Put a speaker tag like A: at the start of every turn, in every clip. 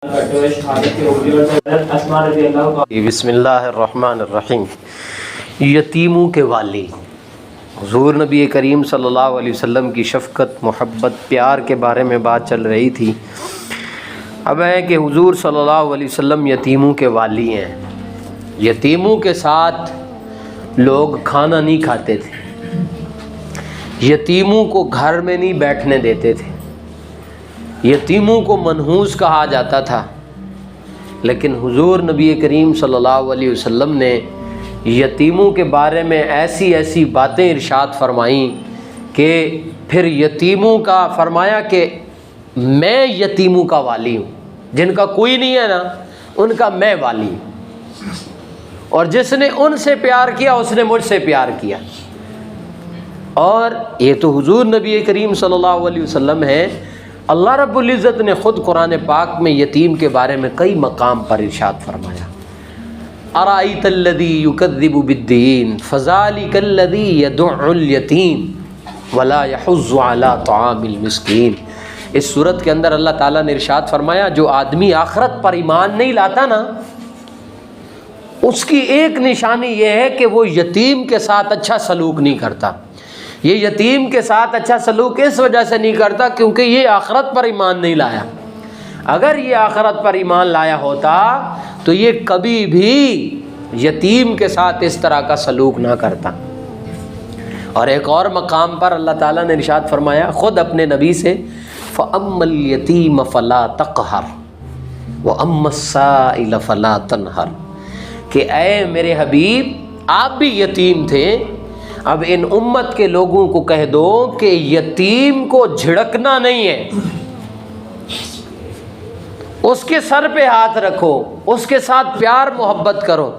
A: بسم اللہ الرحمن الرحیم۔ یتیموں کے والی، حضور نبی کریم صلی اللہ علیہ وسلم کی شفقت، محبت، پیار کے بارے میں بات چل رہی تھی۔ اب ہے کہ حضور صلی اللہ علیہ وسلم یتیموں کے والی ہیں۔ یتیموں کے ساتھ لوگ کھانا نہیں کھاتے تھے، یتیموں کو گھر میں نہیں بیٹھنے دیتے تھے، یتیموں کو منحوس کہا جاتا تھا، لیکن حضور نبی کریم صلی اللہ علیہ وسلم نے یتیموں کے بارے میں ایسی ایسی باتیں ارشاد فرمائیں کہ پھر یتیموں کا فرمایا کہ میں یتیموں کا والی ہوں، جن کا کوئی نہیں ہے نا ان کا میں والی ہوں، اور جس نے ان سے پیار کیا اس نے مجھ سے پیار کیا۔ اور یہ تو حضور نبی کریم صلی اللہ علیہ وسلم ہے، اللہ رب العزت نے خود قرآن پاک میں یتیم کے بارے میں کئی مقام پر ارشاد فرمایا۔ ارأیت الذی یکذب بالدین فذلک الذی یدع الیتیم ولا یحض علی طعام المسکین۔ اس صورت کے اندر اللہ تعالیٰ نے ارشاد فرمایا جو آدمی آخرت پر ایمان نہیں لاتا نا، اس کی ایک نشانی یہ ہے کہ وہ یتیم کے ساتھ اچھا سلوک نہیں کرتا۔ یہ یتیم کے ساتھ اچھا سلوک اس وجہ سے نہیں کرتا کیونکہ یہ آخرت پر ایمان نہیں لایا۔ اگر یہ آخرت پر ایمان لایا ہوتا تو یہ کبھی بھی یتیم کے ساتھ اس طرح کا سلوک نہ کرتا۔ اور ایک اور مقام پر اللہ تعالیٰ نے ارشاد فرمایا خود اپنے نبی سے، فَأَمَّا الْيَتِيمَ فَلَا تَقْهَرْ وَأَمَّا السَّائِلَ فَلَا تَنْهَرْ، کہ اے میرے حبیب آپ بھی یتیم تھے، اب ان امت کے لوگوں کو کہہ دو کہ یتیم کو جھڑکنا نہیں ہے، اس کے سر پہ ہاتھ رکھو، اس کے ساتھ پیار محبت کرو۔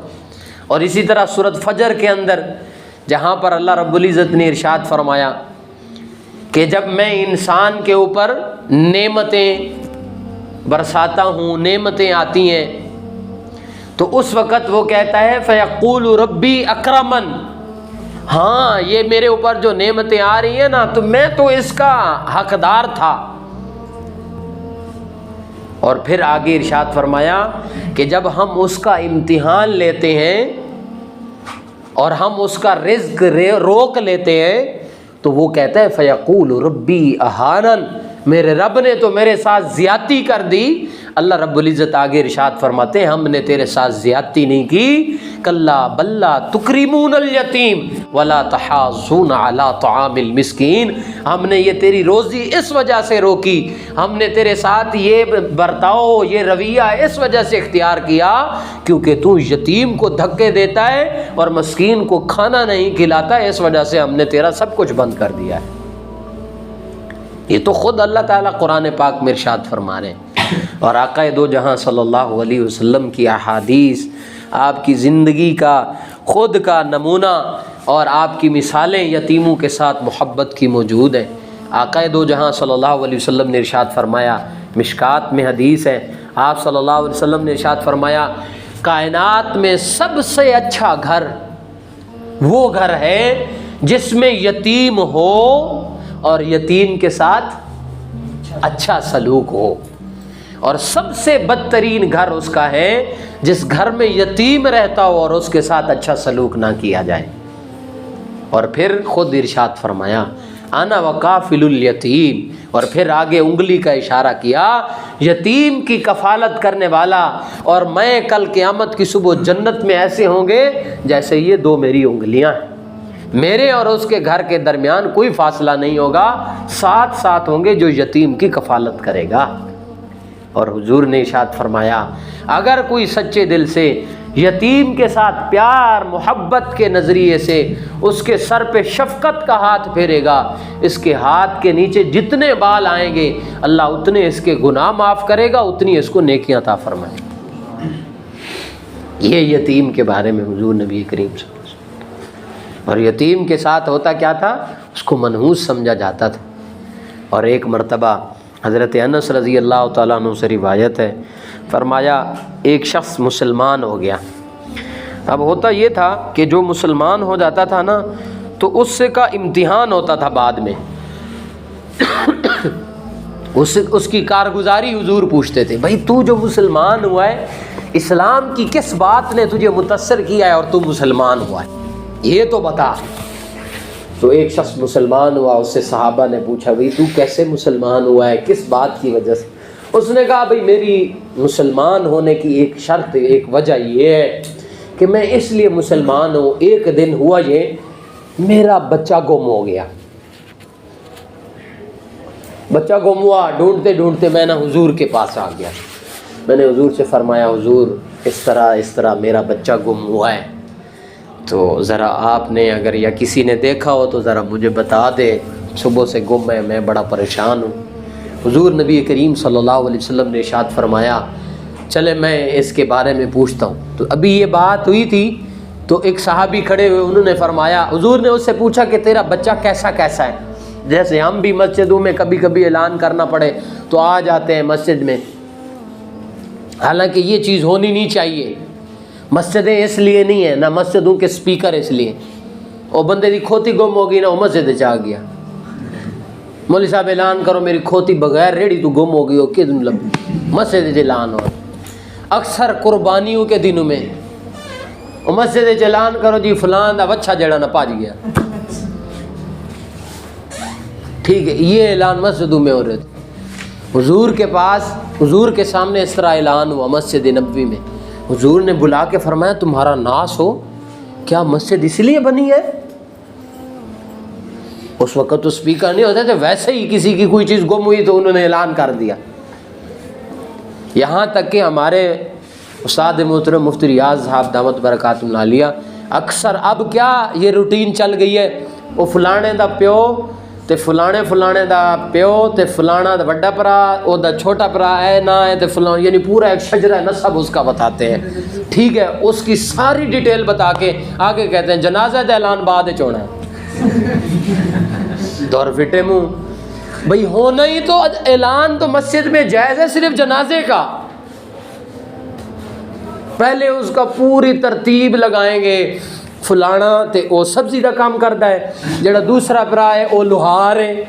A: اور اسی طرح سورۃ فجر کے اندر جہاں پر اللہ رب العزت نے ارشاد فرمایا کہ جب میں انسان کے اوپر نعمتیں برساتا ہوں، نعمتیں آتی ہیں، تو اس وقت وہ کہتا ہے فَيَقُولُ رَبِّي أَكْرَمَنِ، ہاں یہ میرے اوپر جو نعمتیں آ رہی ہیں نا تو میں تو اس کا حقدار تھا۔ اور پھر آگے ارشاد فرمایا کہ جب ہم اس کا امتحان لیتے ہیں اور ہم اس کا رزق روک لیتے ہیں تو وہ کہتا ہے فَيَقُولُ رَبِّي أَهَانَنِ، میرے رب نے تو میرے ساتھ زیادتی کر دی۔ اللہ رب العزت آگے ارشاد فرماتے ہیں ہم نے تیرے ساتھ زیادتی نہیں کی، کلا بل تکرمون الیتیم ولا تحاضون علی طعام المسکین، ہم نے یہ تیری روزی اس وجہ سے روکی، ہم نے تیرے ساتھ یہ برتاؤ، یہ رویہ اس وجہ سے اختیار کیا کیونکہ تو یتیم کو دھکے دیتا ہے اور مسکین کو کھانا نہیں کھلاتا، اس وجہ سے ہم نے تیرا سب کچھ بند کر دیا ہے۔ یہ تو خود اللہ تعالیٰ قرآن پاک میں ارشاد فرما رہے ہیں۔ اور آقا دو جہاں صلی اللہ علیہ وسلم کی احادیث، آپ کی زندگی کا خود کا نمونہ اور آپ کی مثالیں یتیموں کے ساتھ محبت کی موجود ہیں۔ آقا دو جہاں صلی اللہ علیہ وسلم نے ارشاد فرمایا، مشکات میں حدیث ہے، آپ صلی اللہ علیہ وسلم نے ارشاد فرمایا کائنات میں سب سے اچھا گھر وہ گھر ہے جس میں یتیم ہو اور یتیم کے ساتھ اچھا سلوک ہو، اور سب سے بدترین گھر اس کا ہے جس گھر میں یتیم رہتا ہو اور اس کے ساتھ اچھا سلوک نہ کیا جائے۔ اور پھر خود ارشاد فرمایا انا وکافل الیتیم، اور پھر آگے انگلی کا اشارہ کیا، یتیم کی کفالت کرنے والا اور میں کل قیامت کی صبح جنت میں ایسے ہوں گے جیسے یہ دو میری انگلیاں ہیں، میرے اور اس کے گھر کے درمیان کوئی فاصلہ نہیں ہوگا، ساتھ ساتھ ہوں گے جو یتیم کی کفالت کرے گا۔ اور حضور نے ارشاد فرمایا اگر کوئی سچے دل سے یتیم کے ساتھ پیار محبت کے نظریے سے اس کے سر پہ شفقت کا ہاتھ پھیرے گا، اس کے ہاتھ کے نیچے جتنے بال آئیں گے اللہ اتنے اس کے گناہ معاف کرے گا، اتنی اس کو نیکیاں عطا فرمائے گا۔ یہ یتیم کے بارے میں حضور نبی کریم صلی اللہ علیہ وسلم۔ اور یتیم کے ساتھ ہوتا کیا تھا، اس کو منحوس سمجھا جاتا تھا۔ اور ایک مرتبہ حضرت انس رضی اللہ تعالیٰ عنہ سے روایت ہے، فرمایا ایک شخص مسلمان ہو گیا۔ اب ہوتا یہ تھا کہ جو مسلمان ہو جاتا تھا نا تو اس سے کا امتحان ہوتا تھا بعد میں، اس کی کارگزاری حضور پوچھتے تھے، بھائی تو جو مسلمان ہوا ہے اسلام کی کس بات نے تجھے متاثر کیا ہے اور تو مسلمان ہوا ہے، یہ تو بتا۔ تو ایک شخص مسلمان ہوا، اس سے صحابہ نے پوچھا بھائی تو کیسے مسلمان ہوا ہے، کس بات کی وجہ سے؟ اس نے کہا بھائی میری مسلمان ہونے کی ایک شرط، ایک وجہ یہ ہے کہ میں اس لیے مسلمان ہوں، ایک دن ہوا یہ میرا بچہ گم ہو گیا، بچہ گم ہوا، ڈھونڈتے ڈھونڈتے میں نا حضور کے پاس آ گیا، میں نے حضور سے فرمایا حضور اس طرح میرا بچہ گم ہوا ہے، تو ذرا آپ نے اگر یا کسی نے دیکھا ہو تو ذرا مجھے بتا دے، صبح سے گم ہے، میں بڑا پریشان ہوں۔ حضور نبی کریم صلی اللہ علیہ وسلم نے ارشاد فرمایا چلے میں اس کے بارے میں پوچھتا ہوں۔ تو ابھی یہ بات ہوئی تھی تو ایک صحابی کھڑے ہوئے، انہوں نے فرمایا، حضور نے اس سے پوچھا کہ تیرا بچہ کیسا ہے، جیسے ہم بھی مسجدوں میں کبھی کبھی اعلان کرنا پڑے تو آ جاتے ہیں مسجد میں، حالانکہ یہ چیز ہونی نہیں چاہیے، مسجدیں اس لیے نہیں ہیں، نہ مسجدوں کے سپیکر اس لیے، اور بندے دی کھوتی گم ہوگی نا وہ مسجد چ گیا، مولوی صاحب اعلان کرو میری کھوتی بغیر ریڑھی تو گم ہو گئی ہو، کہ مسجد اعلان ہو، اکثر قربانیوں کے دنوں میں مسجد اعلان کرو جی فلان دا بچہ جڑا نہ پاج گیا، ٹھیک ہے، یہ اعلان مسجدوں میں ہو رہے تھے۔ حضور کے پاس، حضور کے سامنے اس طرح اعلان ہوا مسجد نبوی میں، حضور نے بلا کے فرمایا تمہارا ناس ہو، کیا مسجد اس لیے بنی ہے؟ اس وقت تو سپیکر نہیں ہوتے تھے، ویسے ہی کسی کی کوئی چیز گم ہوئی تو انہوں نے اعلان کر دیا۔ یہاں تک کہ ہمارے استاد محترم مفتی ریاض صاحب دامت برکاتہ العالیہ اکثر اب کیا یہ روٹین چل گئی ہے، وہ فلانے دا پیو تے فلانے دا پیو تے فلانا دا بڑا پرا، او دا چھوٹا پرا ہے نہ ہے تے فلان، یعنی پورا ایک شجرہ نسب اس کا بتاتے ہیں، ٹھیک ہے، اس کی ساری ڈیٹیل بتا کے آگے کہتے ہیں جنازہ دا اعلان بعد چونا ہے، دور فٹے منہ، بھئی ہونا ہی تو اعلان تو مسجد میں جائز ہے صرف جنازے کا، پہلے اس کا پوری ترتیب لگائیں گے، فلانا تے او سبزی دا کام کرتا ہے، جڑا دوسرا برا ہے او لوہار ہے،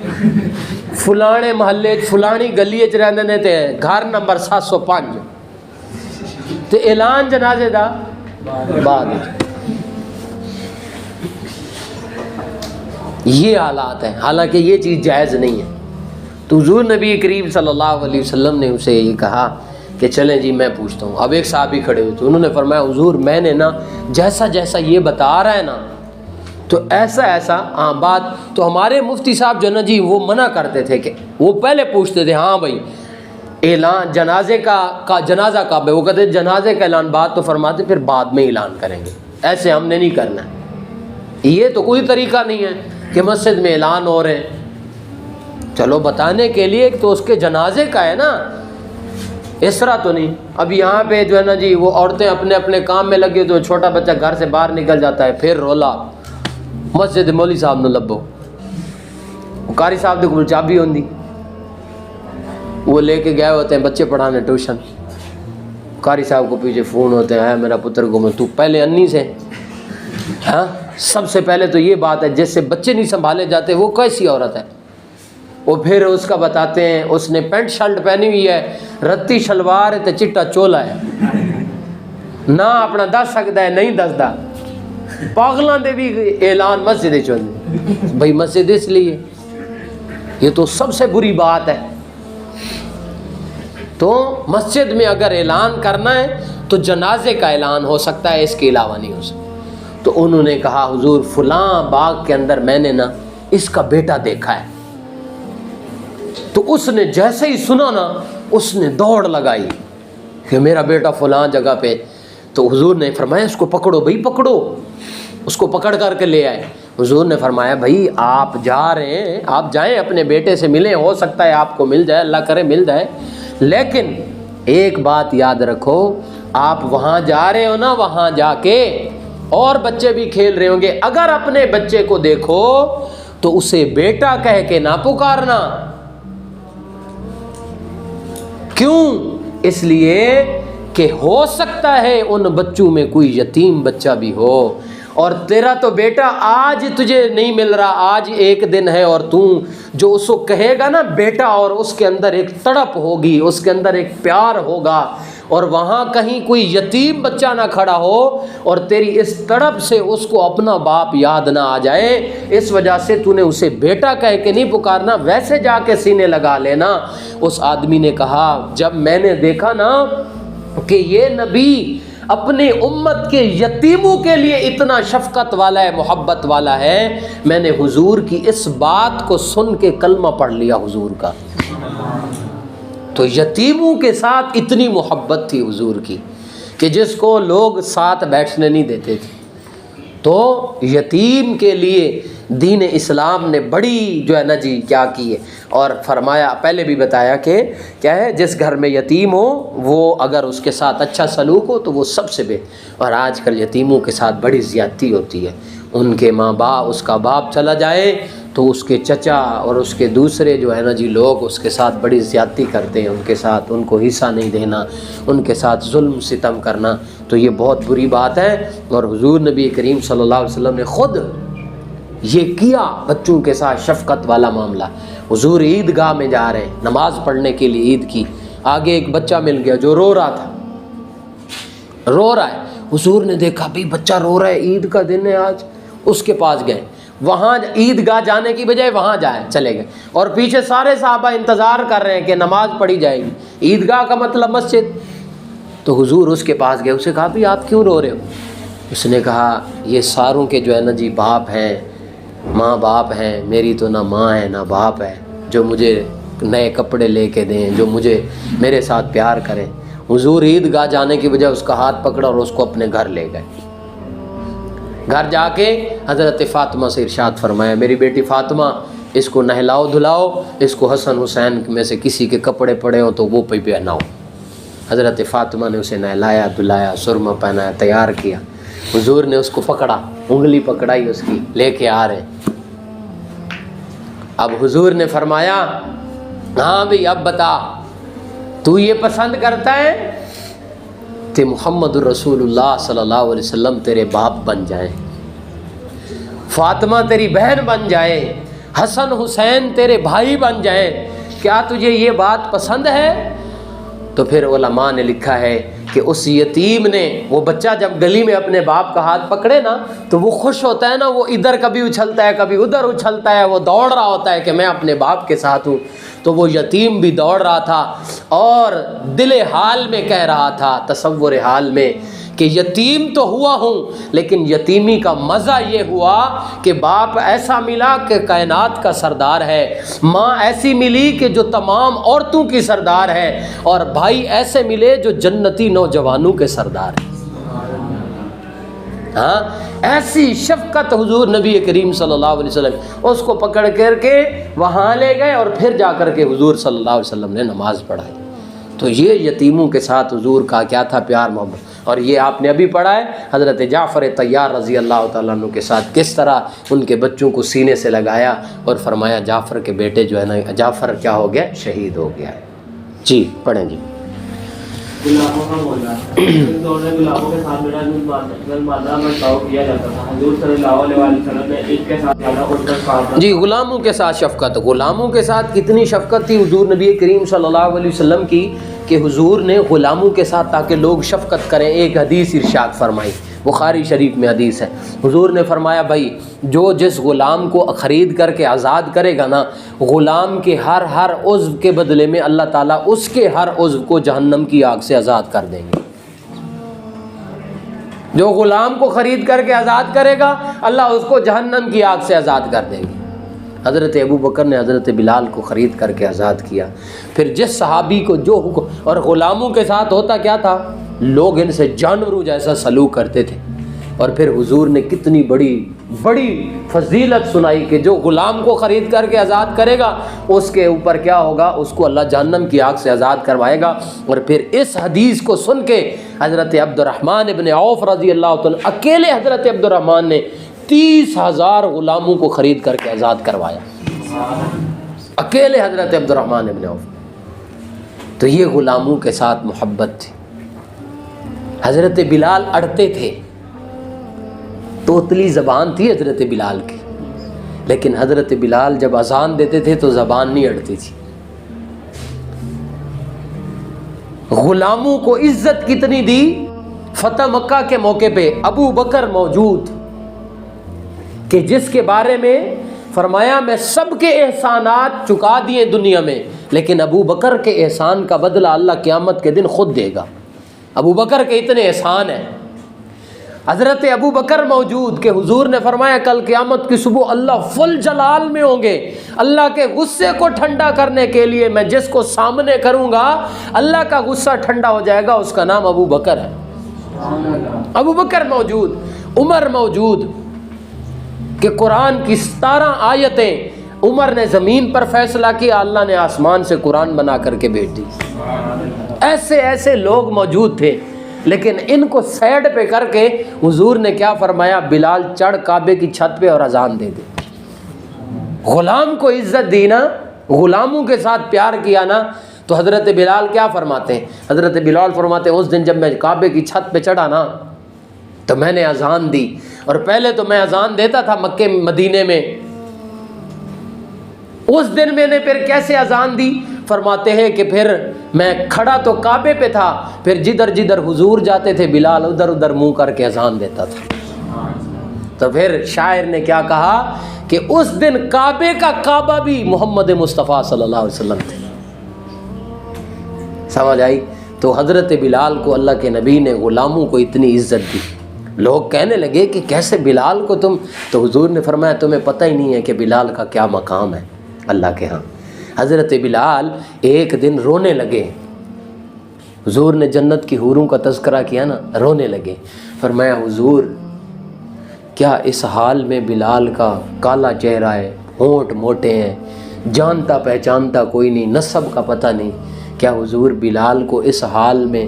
A: فلانے محلے فلانی گلی چ رہندے نے تے گھر نمبر 705 تے اعلان جنازے دا بعد، یہ حالات ہیں، حالانکہ یہ چیز جائز نہیں ہے۔ تو حضور نبی کریم صلی اللہ علیہ وسلم نے اسے یہ کہا کہ چلیں جی میں پوچھتا ہوں۔ اب ایک صحابی کھڑے ہوئے تھے، انہوں نے فرمایا حضور میں نے نا جیسا یہ بتا رہا ہے نا تو ایسا ہاں بات، تو ہمارے مفتی صاحب جو نا جی وہ منع کرتے تھے کہ وہ پہلے پوچھتے تھے ہاں بھائی اعلان جنازے کا جنازہ کب ہے، وہ کہتے جنازے کا اعلان بعد تو فرماتے پھر بعد میں اعلان کریں گے، ایسے ہم نے نہیں کرنا ہے، یہ تو کوئی طریقہ نہیں ہے کہ مسجد میں اعلان ہو رہے ہیں، چلو بتانے کے لیے تو اس کے جنازے کا ہے نا، اس طرح تو نہیں۔ اب یہاں پہ جو ہے نا جی وہ عورتیں اپنے اپنے کام میں لگے تو چھوٹا بچہ گھر سے باہر نکل جاتا ہے، پھر رولا مسجد مولوی صاحب نے لبو، قاری صاحب نے کوئی چابی ہوندی، وہ لے کے گئے ہوتے ہیں بچے پڑھانے ٹیوشن، قاری صاحب کو پیچھے فون ہوتے ہیں میرا پتر گم ہے، تو پہلے انی سے ہاں، سب سے پہلے تو یہ بات ہے جس سے بچے نہیں سنبھالے جاتے وہ کیسی عورت ہے، وہ پھر اس کا بتاتے ہیں اس نے پینٹ شرٹ پہنی ہوئی ہے، رتی شلوار ہے تے چٹا چولا ہے، نہ اپنا دس سکتا ہے نہیں دسدا، پاگلاں دے بھی اعلان مسجد چوندے، بھائی مسجد اس لیے، یہ تو سب سے بری بات ہے۔ تو مسجد میں اگر اعلان کرنا ہے تو جنازے کا اعلان ہو سکتا ہے، اس کے علاوہ نہیں ہو سکتا۔ تو انہوں نے کہا حضور فلاں باغ کے اندر میں نے نا اس کا بیٹا دیکھا ہے، تو اس نے جیسے ہی سنا نا اس نے دوڑ لگائی کہ میرا بیٹا فلاں جگہ پہ، تو حضور نے فرمایا اس کو پکڑو بھائی پکڑو، اس کو پکڑ کر کے لے آئے۔ حضور نے فرمایا بھائی آپ جا رہے ہیں، آپ جائیں اپنے بیٹے سے ملیں، ہو سکتا ہے آپ کو مل جائے، اللہ کرے مل جائے، لیکن ایک بات یاد رکھو آپ وہاں جا رہے ہو نا، وہاں جا کے اور بچے بھی کھیل رہے ہوں گے، اگر اپنے بچے کو دیکھو تو اسے بیٹا کہہ کے نہ پکارنا، کیوں؟ اس لیے کہ ہو سکتا ہے ان بچوں میں کوئی یتیم بچہ بھی ہو، اور تیرا تو بیٹا آج تجھے نہیں مل رہا، آج ایک دن ہے، اور تو جو اس کو کہے گا نا بیٹا، اور اس کے اندر ایک تڑپ ہوگی، اس کے اندر ایک پیار ہوگا، اور وہاں کہیں کوئی یتیم بچہ نہ کھڑا ہو اور تیری اس تڑپ سے اس کو اپنا باپ یاد نہ آ جائے، اس وجہ سے تو نے اسے بیٹا کہہ کے نہیں پکارنا، ویسے جا کے سینے لگا لینا۔ اس آدمی نے کہا جب میں نے دیکھا نا کہ یہ نبی اپنے امت کے یتیموں کے لیے اتنا شفقت والا ہے، محبت والا ہے، میں نے حضور کی اس بات کو سن کے کلمہ پڑھ لیا حضور کا۔ تو یتیموں کے ساتھ اتنی محبت تھی حضور کی کہ جس کو لوگ ساتھ بیٹھنے نہیں دیتے تھے۔ تو یتیم کے لیے دین اسلام نے بڑی جو ہے نا جی کیا کی ہے، اور فرمایا، پہلے بھی بتایا کہ کیا ہے، جس گھر میں یتیم ہو وہ اگر اس کے ساتھ اچھا سلوک ہو تو وہ سب سے اور آج کل یتیموں کے ساتھ بڑی زیادتی ہوتی ہے، ان کے ماں باپ، اس کا باپ چلا جائے تو اس کے چچا اور اس کے دوسرے جو ہے نا جی لوگ اس کے ساتھ بڑی زیادتی کرتے ہیں، ان کے ساتھ ان کو حصہ نہیں دینا، ان کے ساتھ ظلم ستم کرنا، تو یہ بہت بری بات ہے۔ اور حضور نبی کریم صلی اللہ علیہ وسلم نے خود یہ کیا بچوں کے ساتھ شفقت والا معاملہ۔ حضور عیدگاہ میں جا رہے ہیں نماز پڑھنے کے لیے عید کی، آگے ایک بچہ مل گیا جو رو رہا تھا، رو رہا ہے، حضور نے دیکھا بھئی بچہ رو رہا ہے، عید کا دن ہے آج، اس کے پاس گئے، وہاں عیدگاہ جانے کی بجائے وہاں چلے گئے، اور پیچھے سارے صحابہ انتظار کر رہے ہیں کہ نماز پڑھی جائے گی، عیدگاہ کا مطلب مسجد۔ تو حضور اس کے پاس گئے، اسے کہا بھئی آپ کیوں رو رہے ہو؟ اس نے کہا یہ ساروں کے جو ہے نا جی باپ ہیں، ماں باپ ہیں، میری تو نہ ماں ہے نہ باپ ہے جو مجھے نئے کپڑے لے کے دیں، جو مجھے میرے ساتھ پیار کریں۔ حضور عیدگاہ جانے کی بجائے اس کا ہاتھ پکڑا اور اس کو اپنے گھر لے گئے۔ گھر جا کے حضرت فاطمہ سے ارشاد فرمایا میری بیٹی فاطمہ اس کو نہلاؤ دھلاؤ، اس کو حسن حسین میں سے کسی کے کپڑے پڑے ہوں تو وہ پہ پہناؤ۔ حضرت فاطمہ نے اسے نہلایا دھلایا، سرما پہنایا، تیار کیا۔ حضور نے اس کو پکڑا، انگلی پکڑائی اس کی، لے کے آ رہے ہیں۔ اب حضور نے فرمایا ہاں بھئی اب بتا تو یہ پسند کرتا ہے کہ محمد الرسول اللہ صلی اللہ علیہ وسلم تیرے باپ بن جائیں، فاطمہ تیری بہن بن جائے، حسن حسین تیرے بھائی بن جائیں، کیا تجھے یہ بات پسند ہے؟ تو پھر علماء نے لکھا ہے کہ اس یتیم نے، وہ بچہ جب گلی میں اپنے باپ کا ہاتھ پکڑے نا تو وہ خوش ہوتا ہے نا، وہ ادھر کبھی اچھلتا ہے کبھی ادھر اچھلتا ہے، وہ دوڑ رہا ہوتا ہے کہ میں اپنے باپ کے ساتھ ہوں۔ تو وہ یتیم بھی دوڑ رہا تھا اور دل حال میں کہہ رہا تھا، تصور حال میں، کہ یتیم تو ہوا ہوں لیکن یتیمی کا مزہ یہ ہوا کہ باپ ایسا ملا کہ کائنات کا سردار ہے، ماں ایسی ملی کہ جو تمام عورتوں کی سردار ہے، اور بھائی ایسے ملے جو جنتی نوجوانوں کے سردار ہیں۔ ہاں ایسی شفقت حضور نبی کریم صلی اللہ علیہ وسلم اس کو پکڑ کر کے وہاں لے گئے، اور پھر جا کر کے حضور صلی اللہ علیہ وسلم نے نماز پڑھائی۔ تو یہ یتیموں کے ساتھ حضور کا کیا تھا پیار محبت، اور یہ آپ نے ابھی پڑھا ہے حضرت جعفر طیار رضی اللہ تعالیٰ عنہ کے ساتھ کس طرح ان کے بچوں کو سینے سے لگایا اور فرمایا جعفر کے بیٹے جو ہے نا، جعفر کیا ہو گیا، شہید ہو گیا ہے۔ جی پڑھیں جی۔
B: غلاموں کا مولا اس دور میں غلاموں کے ساتھ میرا برتاؤ کیا جاتا تھا۔ حضور صلی اللہ علیہ وسلم نے ایک کے ساتھ زیادہ اٹھ کر کہا
A: جی غلاموں کے ساتھ شفقت، غلاموں کے ساتھ کتنی شفقت تھی حضور نبی کریم صلی اللہ علیہ وسلم کی کہ حضور نے غلاموں کے ساتھ تاکہ لوگ شفقت کریں ایک حدیث ارشاد فرمائی، بخاری شریف میں حدیث ہے، حضور نے فرمایا بھائی جو جس غلام کو خرید کر کے آزاد کرے گا نا، غلام کے ہر عضو کے بدلے میں اللہ تعالیٰ اس کے ہر عضو کو جہنم کی آگ سے آزاد کر دیں گے۔ جو غلام کو خرید کر کے آزاد کرے گا اللہ اس کو جہنم کی آگ سے آزاد کر دیں گے۔ حضرت ابو بکر نے حضرت بلال کو خرید کر کے آزاد کیا۔ پھر جس صحابی کو جو حکم، اور غلاموں کے ساتھ ہوتا کیا تھا، لوگ ان سے جانوروں جیسا سلوک کرتے تھے، اور پھر حضور نے کتنی بڑی فضیلت سنائی کہ جو غلام کو خرید کر کے آزاد کرے گا اس کے اوپر کیا ہوگا، اس کو اللہ جہنم کی آگ سے آزاد کروائے گا۔ اور پھر اس حدیث کو سن کے حضرت عبد الرحمن ابن عوف رضی اللہ تعالیٰ، اکیلے حضرت عبد الرحمن نے 30,000 غلاموں کو خرید کر کے آزاد کروایا، اکیلے حضرت عبد الرحمن ابن عوف۔ تو یہ غلاموں کے ساتھ محبت تھی۔ حضرت بلال اڑتے تھے، توتلی زبان تھی حضرت بلال کی، لیکن حضرت بلال جب اذان دیتے تھے تو زبان نہیں اڑتی تھی۔ غلاموں کو عزت کتنی دی، فتح مکہ کے موقع پہ ابو بکر موجود کہ جس کے بارے میں فرمایا میں سب کے احسانات چکا دیے دنیا میں، لیکن ابو بکر کے احسان کا بدلہ اللہ قیامت کے دن خود دے گا۔ ابو بکر کے اتنے احسان ہیں۔ حضرت ابو بکر موجود کہ حضور نے فرمایا کل قیامت کی صبح اللہ فل جلال میں ہوں گے، اللہ کے غصے کو ٹھنڈا کرنے کے لیے میں جس کو سامنے کروں گا اللہ کا غصہ ٹھنڈا ہو جائے گا، اس کا نام ابو بکر ہے۔ ابو بکر موجود، عمر موجود کہ قرآن کی 17 آیتیں عمر نے زمین پر فیصلہ کیا، اللہ نے آسمان سے قرآن بنا کر کے بھیج دی۔ ایسے ایسے لوگ موجود تھے، لیکن ان کو سائڈ پہ کر کے حضور نے کیا فرمایا، بلال چڑھ کعبے کی چھت پہ اور اذان دے دے۔ غلام کو عزت دی نا، غلاموں کے ساتھ پیار کیا نا، تو حضرت بلال کیا فرماتے ہیں؟ حضرت بلال فرماتے ہیں اس دن جب میں کعبے کی چھت پہ چڑھا نا تو میں نے اذان دی، اور پہلے تو میں اذان دیتا تھا مکے مدینے میں، اس دن میں نے پھر کیسے اذان دی؟ فرماتے ہیں کہ پھر میں کھڑا تو کعبے پہ تھا، پھر جدھر جدھر حضور جاتے تھے بلال ادھر ادھر منہ کر کے اذان دیتا تھا۔ تو پھر شاعر نے کیا کہا کہ اس دن کعبے کا کعبہ بھی محمد مصطفیٰ صلی اللہ علیہ وسلم تھے۔ سمجھ آئی؟ تو حضرت بلال کو اللہ کے نبی نے غلاموں کو اتنی عزت دی۔ لوگ کہنے لگے کہ کیسے بلال کو تم، تو حضور نے فرمایا تمہیں پتہ ہی نہیں ہے کہ بلال کا کیا مقام ہے اللہ کے ہاں۔ حضرت بلال ایک دن رونے لگے، حضور نے جنت کی حوروں کا تذکرہ کیا نا، رونے لگے۔ فرمایا حضور کیا اس حال میں بلال کا کالا چہرہ ہے، ہونٹ موٹے ہیں، جانتا پہچانتا کوئی نہیں، نسب کا پتہ نہیں، کیا حضور بلال کو اس حال میں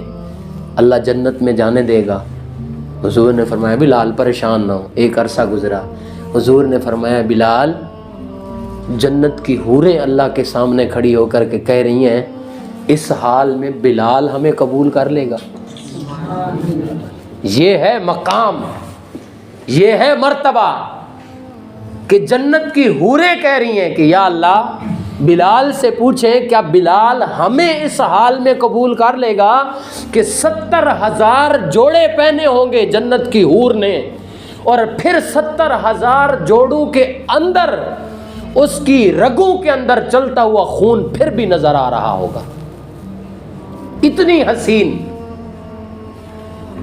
A: اللہ جنت میں جانے دے گا؟ حضور نے فرمایا بلال پریشان نہ ہو۔ ایک عرصہ گزرا، حضور نے فرمایا بلال جنت کی حوریں اللہ کے سامنے کھڑی ہو کر کے کہہ رہی ہیں اس حال میں بلال ہمیں قبول کر لے گا۔ یہ ہے مقام، یہ ہے مرتبہ کہ جنت کی حوریں کہہ رہی ہیں کہ یا اللہ بلال سے پوچھیں کیا بلال ہمیں اس حال میں قبول کر لے گا کہ 70,000 جوڑے پہنے ہوں گے جنت کی حور نے، اور پھر 70,000 جوڑوں کے اندر اس کی رگوں کے اندر چلتا ہوا خون پھر بھی نظر آ رہا ہوگا، اتنی حسین۔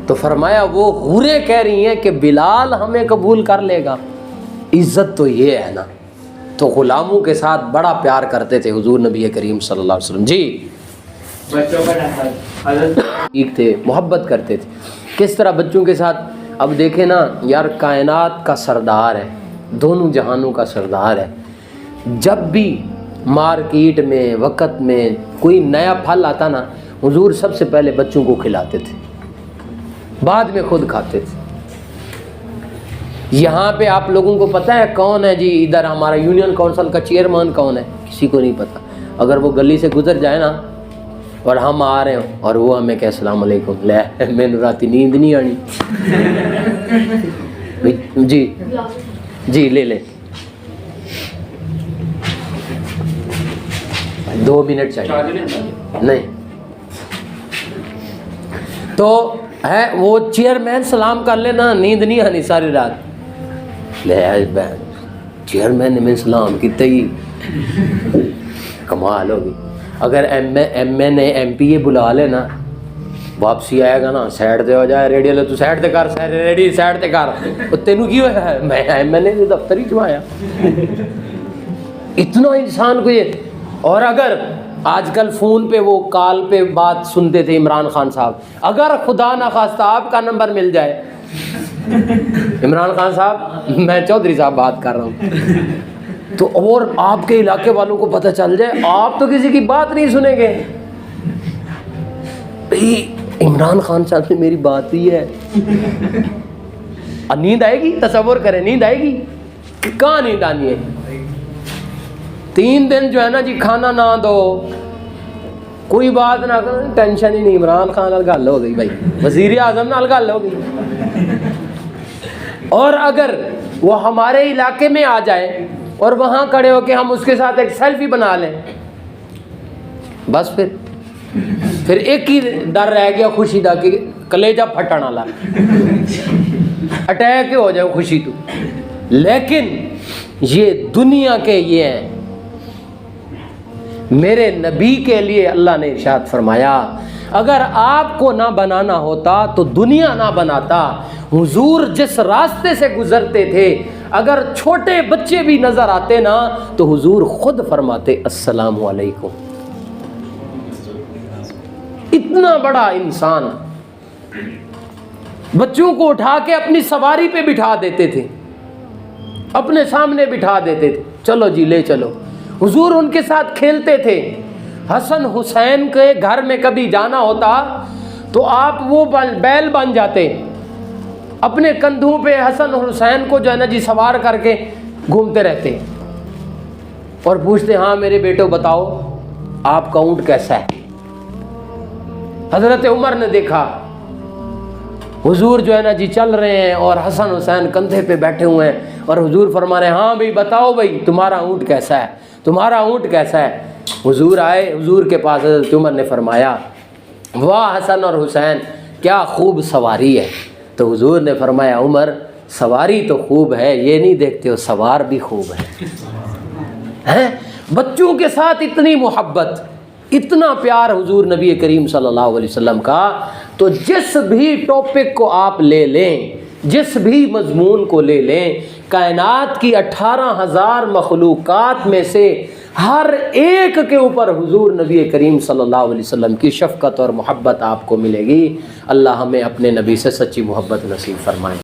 A: تو فرمایا وہ حوریں کہہ رہی ہیں کہ بلال ہمیں قبول کر لے گا۔ عزت تو یہ ہے نا۔ تو غلاموں کے ساتھ بڑا پیار کرتے تھے حضور نبی کریم صلی اللہ علیہ وسلم۔ جی
B: بچوں کا
A: ٹھیک تھے، محبت کرتے تھے۔ کس طرح بچوں کے ساتھ؟ اب دیکھیں نا یار، کائنات کا سردار ہے، دونوں جہانوں کا سردار ہے، جب بھی مارکیٹ میں وقت میں کوئی نیا پھل آتا نا حضور سب سے پہلے بچوں کو کھلاتے تھے، بعد میں خود کھاتے تھے۔ یہاں پہ آپ لوگوں کو پتہ ہے کون ہے جی ادھر ہمارا یونین کونسل کا چیئرمین کون ہے؟ کسی کو نہیں پتہ۔ اگر وہ گلی سے گزر جائے نا اور ہم آ رہے ہیں اور وہ ہمیں کہ السلام علیکم، لے میں نے رات نیند نہیں آنی جی جی لے لے 2 منٹ چاہیے نہیں تو ہے وہ چیئرمین سلام کر لینا، نیند نہیں آنی ساری رات۔ لے چیئرمین نے میں سلام کیتے ہی کمال ہوگی۔ اگر ایم اے نے ایم پی اے بلا لینا، واپسی آئے گا نا سائڈ تے ہو جائے، ریڈیو لے تو سائڈ تے کر، ریڈی سائڈ تے کر، تینوں کی ہوا ہے؟ میں ایم اے نے دفتر ہی چوایا۔ اتنا انسان کو یہ۔ اور اگر آج کل فون پہ وہ کال پہ بات سنتے تھے عمران خان صاحب، اگر خدا نخواستہ آپ کا نمبر مل جائے، عمران خان صاحب میں چودھری صاحب بات کر رہا ہوں، تو اور آپ کے علاقے والوں کو پتہ چل جائے، آپ تو کسی کی بات نہیں سنیں گے، عمران خان صاحب سے میری بات ہوئی ہے، نیند آئے گی؟ تصور کریں، نیند آئے گی؟ کہاں نیند آنی ہے؟ 3 دن جو ہے نا جی کھانا نہ دو، کوئی بات نہ کرو، ٹینشن ہی نہیں، عمران خان نال گل ہو گئی بھائی، وزیر اعظم نال گل ہو گئی، اور اگر وہ ہمارے علاقے میں آ جائے اور وہاں کھڑے ہو کے ہم اس کے ساتھ ایک سیلفی بنا لیں، بس پھر ایک ہی ڈر رہ گیا خوشی دا کہ کلیجہ پھٹن والا، اٹیک ہو جائے خوشی تو۔ لیکن یہ دنیا کے یہ ہیں، میرے نبی کے لیے اللہ نے ارشاد فرمایا اگر آپ کو نہ بنانا ہوتا تو دنیا نہ بناتا۔ حضور جس راستے سے گزرتے تھے اگر چھوٹے بچے بھی نظر آتے نا تو حضور خود فرماتے السلام علیکم۔ اتنا بڑا انسان بچوں کو اٹھا کے اپنی سواری پہ بٹھا دیتے تھے، اپنے سامنے بٹھا دیتے تھے، چلو جی لے چلو۔ حضور ان کے ساتھ کھیلتے تھے۔ حسن حسین کے گھر میں کبھی جانا ہوتا تو آپ وہ بیل بن جاتے، اپنے کندھوں پہ حسن حسین کو جو ہے نا جی سوار کر کے گھومتے رہتے اور پوچھتے ہاں میرے بیٹو بتاؤ آپ کا اونٹ کیسا ہے۔ حضرت عمر نے دیکھا حضور جو ہے نا جی چل رہے ہیں اور حسن حسین کندھے پہ بیٹھے ہوئے ہیں اور حضور فرما رہے ہیں ہاں بھائی بتاؤ بھائی تمہارا اونٹ کیسا ہے، تمہارا اونٹ کیسا ہے۔ حضور آئے، حضور کے پاس حضرت عمر نے فرمایا واہ حسن اور حسین کیا خوب سواری ہے۔ تو حضور نے فرمایا عمر سواری تو خوب ہے، یہ نہیں دیکھتے ہو سوار بھی خوب ہے۔ بچوں کے ساتھ اتنی محبت، اتنا پیار حضور نبی کریم صلی اللہ علیہ وسلم کا۔ تو جس بھی ٹاپک کو آپ لے لیں، جس بھی مضمون کو لے لیں، کائنات کی 18,000 مخلوقات میں سے ہر ایک کے اوپر حضور نبی کریم صلی اللہ علیہ وسلم کی شفقت اور محبت آپ کو ملے گی۔ اللہ ہمیں اپنے نبی سے سچی محبت نصیب فرمائے۔